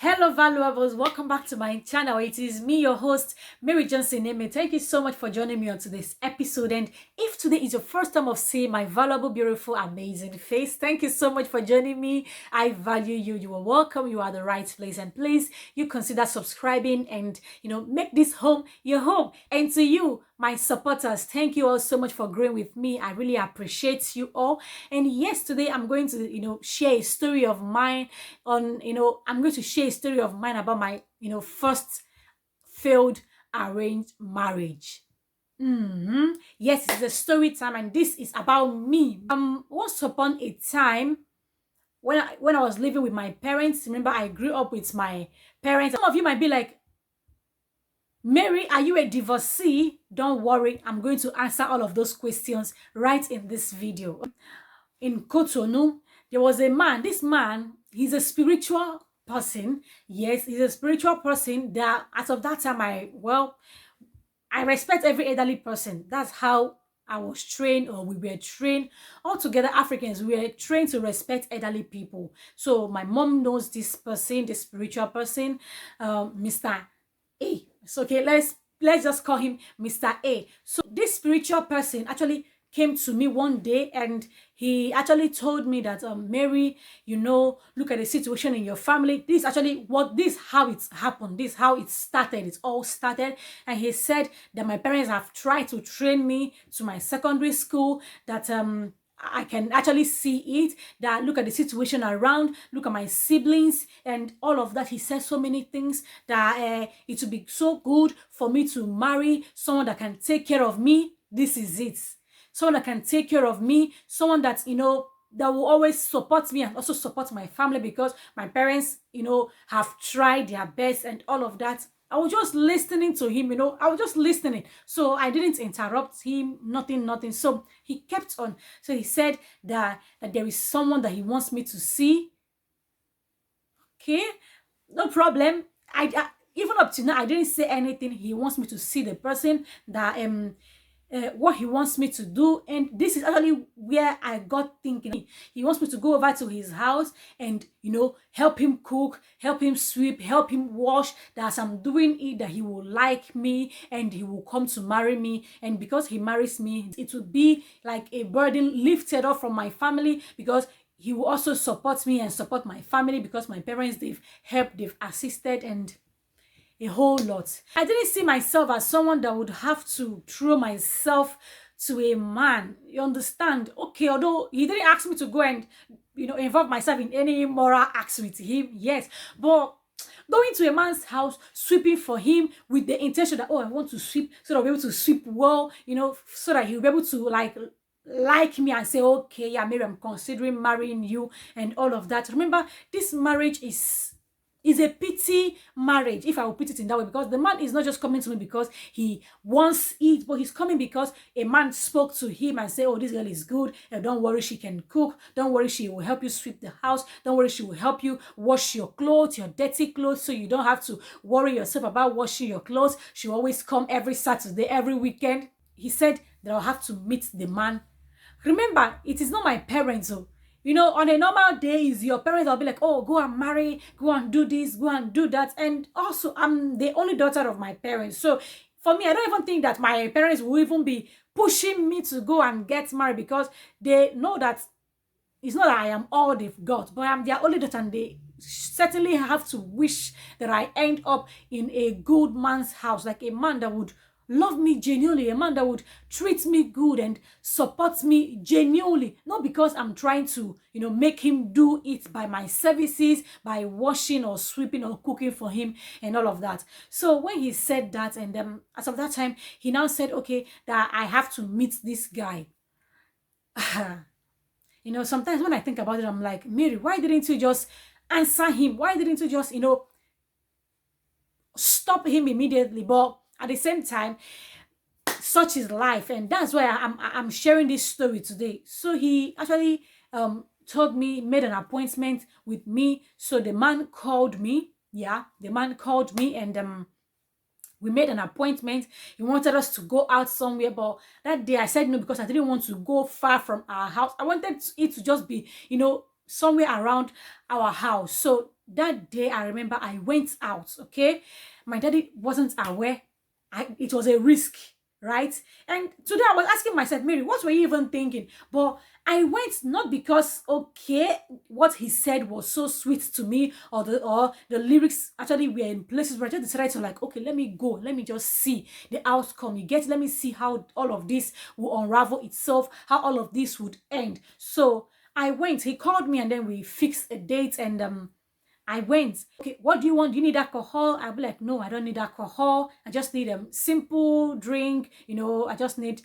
Hello valuables, welcome back to my channel. It is me, your host, Mary Johnson Eme. Thank you so much for joining me on today's episode. And if today is your first time of seeing my valuable, beautiful, amazing face, thank you so much for joining me. I value you. You are welcome. You are the right place. And please, you consider subscribing and, make this home your home. And to you, my supporters, thank you all so much for growing with me. I really appreciate you all. And yes, today I'm going to, share a story of mine I'm going to share a story of mine about my, first failed arranged marriage. Yes, it's a story time, and this is about me. Once upon a time, when I was living with my parents, remember I grew up with my parents. Some of you might be like, Mary, are you a divorcee? Don't worry, I'm going to answer all of those questions right in this video. In Cotonou, there was a man. This man, he's a spiritual person. Yes, he's a spiritual person that as of that time, I respect every elderly person. That's how I was trained, or we were trained. Altogether, Africans, we were trained to respect elderly people. So my mom knows this person, this spiritual person, Mr. A. So okay, let's just call him Mr. A. So this spiritual person actually came to me one day, and he actually told me that Mary, look at the situation in your family. This how it's happened. This how it started. It's all started. And he said that my parents have tried to train me to my secondary school, that I can actually see it, that look at the situation around, look at my siblings and all of that. He said so many things that it would be so good for me to marry someone that can take care of me. This is it. Someone that can take care of me, someone that, that will always support me and also support my family, because my parents, have tried their best and all of that. I was just listening to him, I was just listening. So I didn't interrupt him, nothing. So he kept on. So he said that there is someone that he wants me to see. Okay, no problem. I even up to now, I didn't say anything. He wants me to see the person that what he wants me to do. And this is actually where I got thinking. He wants me to go over to his house and help him cook, help him sweep, help him wash, that as I'm doing it, that he will like me and he will come to marry me. And because he marries me, it will be like a burden lifted off from my family, because he will also support me and support my family, because my parents, they've helped, they've assisted, and a whole lot. I didn't see myself as someone that would have to throw myself to a man. You understand? Okay, although he didn't ask me to go and, involve myself in any moral acts with him. Yes, but going to a man's house, sweeping for him with the intention that, I want to sweep so that I'll be able to sweep well, so that he'll be able to like me and say, okay, yeah, maybe I'm considering marrying you and all of that. Remember, this marriage is a pity marriage, if I will put it in that way, because the man is not just coming to me because he wants it, but he's coming because a man spoke to him and said, oh, this girl is good, don't worry, she can cook, don't worry, she will help you sweep the house, don't worry, she will help you wash your clothes, your dirty clothes, so you don't have to worry yourself about washing your clothes. She will always come every Saturday, every weekend. He said that I'll have to meet the man. Remember, it is not my parents, so on a normal day, is your parents will be like, oh, go and marry, go and do this, go and do that. And also, I'm the only daughter of my parents. So for me, I don't even think that my parents will even be pushing me to go and get married, because they know that it's not that I am all they've got, but I'm their only daughter, and they certainly have to wish that I end up in a good man's house, like a man that would love me genuinely, a man that would treat me good and support me genuinely, not because I'm trying to, make him do it by my services, by washing or sweeping or cooking for him and all of that. So when he said that, and as of that time, he now said, okay, that I have to meet this guy. Sometimes when I think about it, I'm like, Mary, why didn't you just answer him? Why didn't you just, stop him immediately? But at the same time, such is life, and that's why I'm sharing this story today. So he actually told me, made an appointment with me. So the man called me. Yeah, the man called me, and we made an appointment. He wanted us to go out somewhere, but that day I said no, because I didn't want to go far from our house. I wanted it to just be, somewhere around our house. So that day, I remember I went out, okay? My daddy wasn't aware. It was a risk, right? And today I was asking myself, Mary, what were you even thinking? But I went not because, okay, what he said was so sweet to me, or the lyrics actually were in places where I just decided to like, okay, let me go. Let me just see the outcome. You get, let me see how all of this will unravel itself, how all of this would end. So I went. He called me and then we fixed a date, and I went. Okay, what do you want? Do you need alcohol? I'll be like, no, I don't need alcohol. I just need a simple drink. You know, I just need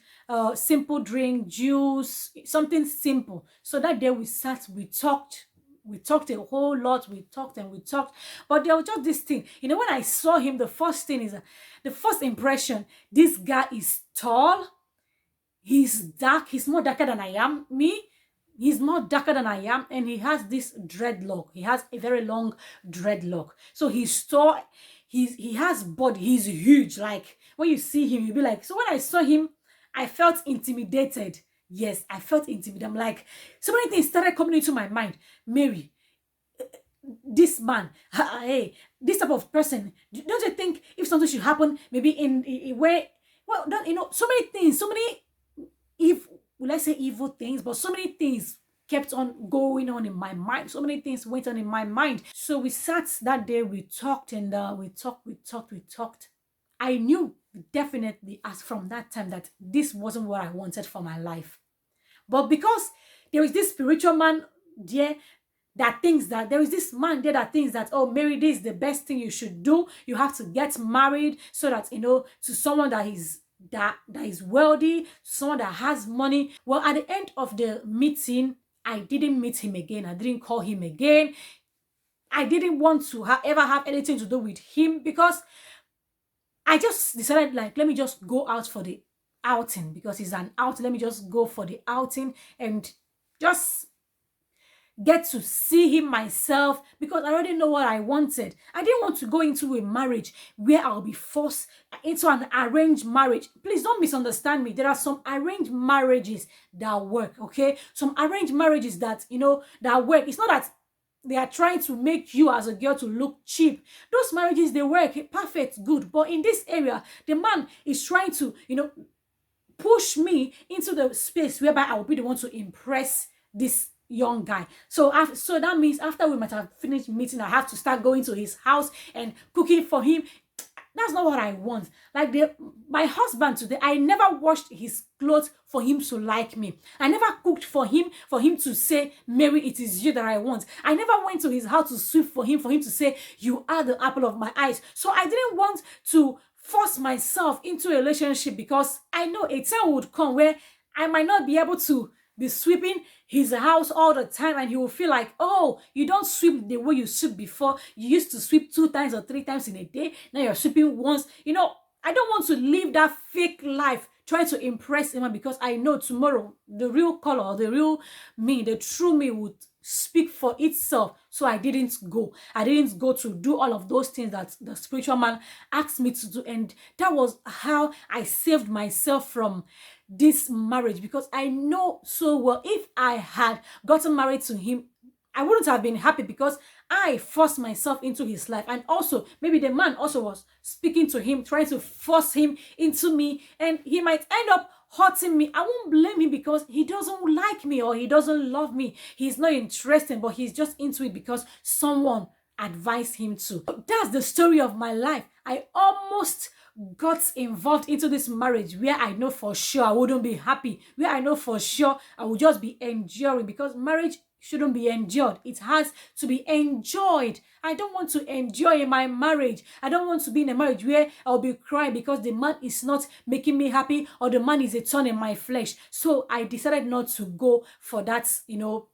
simple drink, juice, something simple. So that day we sat, we talked. We talked a whole lot. We talked and we talked. But there was just this thing. You know, when I saw him, the first thing is, the first impression, this guy is tall. He's dark. He's more darker than I am. Me, he's more darker than I am, and he has this dreadlock. He has a very long dreadlock. So he's tall. He has body. He's huge. Like when you see him, you'll be like. So when I saw him, I felt intimidated. Yes, I felt intimidated. I'm like, so many things started coming into my mind. Mary, this man, hey, this type of person. Don't you think if something should happen, maybe in where, well, don't, you know, so many things, so many, if will I say evil things, but so many things kept on going on in my mind. So many things went on in my mind. So we sat that day, we talked, and we talked. I knew definitely as from that time that this wasn't what I wanted for my life. But because there is this spiritual man there that thinks that there is this man there that thinks that, oh, Mary, this is the best thing you should do. You have to get married so that, you know, to someone that is wealthy, someone that has money. Well, at the end of the meeting, I didn't meet him again. I didn't call him again. I didn't want to ever have anything to do with him, because I just decided, like, let me just go out for the outing, because it's an out. Let me just go for the outing and just get to see him myself, because I already know what I wanted. I didn't want to go into a marriage where I'll be forced into an arranged marriage. Please don't misunderstand me. There are some arranged marriages that work, okay? Some arranged marriages that, you know, that work. It's not that they are trying to make you as a girl to look cheap. Those marriages, they work perfect, good. But in this area, the man is trying to, you know, push me into the space whereby I will be the one to impress this young guy. So that means after we might have finished meeting, I have to start going to his house and cooking for him. That's not what I want. Like my husband today, I never washed his clothes for him to like me. I never cooked for him to say, Mary, it is you that I want. I never went to his house to sweep for him to say, you are the apple of my eyes. So I didn't want to force myself into a relationship, because I know a time would come where I might not be able to be sweeping his house all the time, and he will feel like, oh, you don't sweep the way you sweep before. You used to sweep 2 times or 3 times in a day. Now you're sweeping once. You know, I don't want to live that fake life trying to impress him, because I know tomorrow the real color, the real me, the true me would speak for itself. So I didn't go to do all of those things that the spiritual man asked me to do. And that was how I saved myself from this marriage, because I know so well if I had gotten married to him, I wouldn't have been happy, because I forced myself into his life. And also maybe the man also was speaking to him, trying to force him into me, and he might end up hurting me. I won't blame him, because he doesn't like me or he doesn't love me. He's not interested, but he's just into it because someone advised him to. That's the story of my life. I almost got involved into this marriage where I know for sure I wouldn't be happy, where I know for sure I would just be enduring, because marriage shouldn't be endured. It has to be enjoyed. I don't want to enjoy in my marriage. I don't want to be in a marriage where I'll be crying because the man is not making me happy, or the man is a thorn in my flesh. So I decided not to go for that, you know,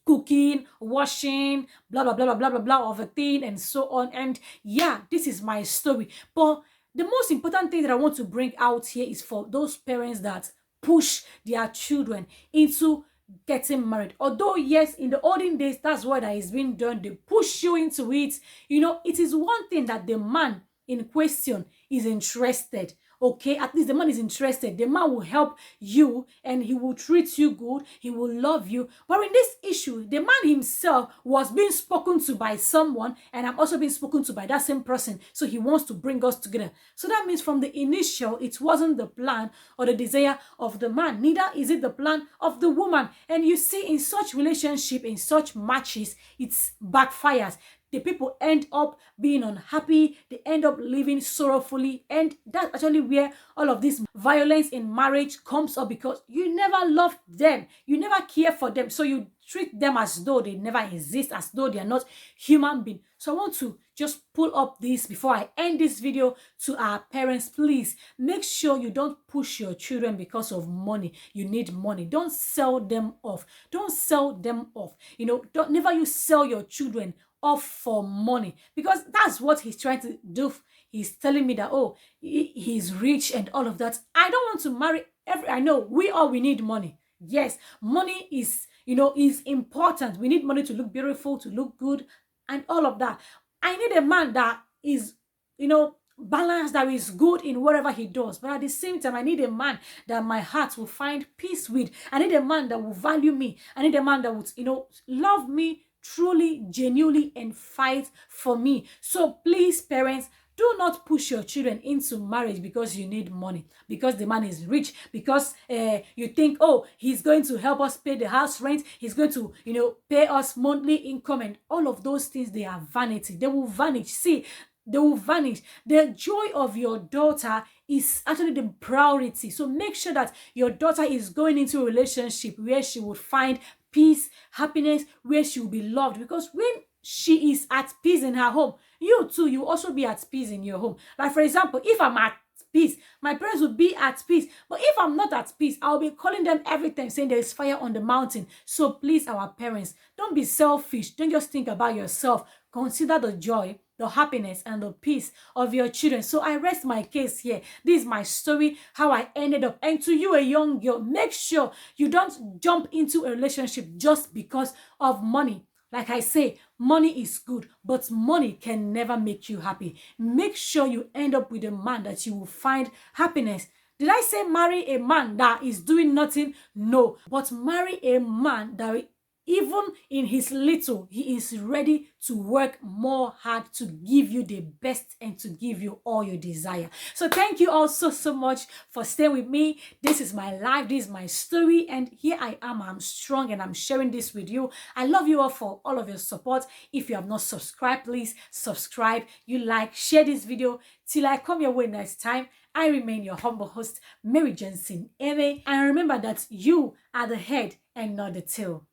cooking, washing, blah, blah, blah, blah, blah, blah, blah of a thing, and so on. And yeah, this is my story. But the most important thing that I want to bring out here is for those parents that push their children into getting married. Although, yes, in the olden days, that's what is being done. They push you into it. You know, it is one thing that the man in question is interested. okay, at least the man is interested. The man will help you and he will treat you good. He will love you. But in this issue, the man himself was being spoken to by someone, and I'm also being spoken to by that same person. So he wants to bring us together. So that means from the initial, it wasn't the plan or the desire of the man. Neither is it the plan of the woman. And you see, in such relationship, in such matches, it backfires. The people end up being unhappy. They end up living sorrowfully. And that's actually where all of this violence in marriage comes up, because you never loved them. You never care for them. So you treat them as though they never exist, as though they are not human beings. So I want to just pull up this before I end this video to our parents. Please make sure you don't push your children because of money. You need money. Don't sell them off. Don't sell them off. You know, never you sell your children off for money, because that's what he's trying to do. He's telling me that, oh, he's rich and all of that. I don't want to marry I know we need money. Yes, money is, is important. We need money to look beautiful, to look good, and all of that. I need a man that is, balanced, that is good in whatever he does. But at the same time, I need a man that my heart will find peace with. I need a man that will value me. I need a man that would, love me truly, genuinely, and fight for me. So please, parents, do not push your children into marriage because you need money, because the man is rich, because you think, oh, he's going to help us pay the house rent, he's going to, pay us monthly income, and all of those things, they are vanity. They will vanish. See, they will vanish. The joy of your daughter is actually the priority. So make sure that your daughter is going into a relationship where she will find peace, happiness, where she will be loved. Because when she is at peace in her home, you too, you also be at peace in your home. Like, for example, if I'm at peace, my parents will be at peace. But if I'm not at peace, I'll be calling them every time saying there is fire on the mountain. So please, our parents, don't be selfish. Don't just think about yourself. Consider the joy, the happiness, and the peace of your children. So I rest my case here. This is my story, how I ended up. And to you, a young girl, make sure you don't jump into a relationship just because of money. Like I say, money is good, but money can never make you happy. Make sure you end up with a man that you will find happiness. Did I say marry a man that is doing nothing? No. But marry a man that even in his little, he is ready to work more hard to give you the best and to give you all your desire. So thank you all so much for staying with me. This is my life. This is my story. And here I am. I'm strong and I'm sharing this with you. I love you all for all of your support. If you have not subscribed, please subscribe. You like, share this video. Till I come your way next time, I remain your humble host, Mary Johnson Eme. And remember that you are the head and not the tail.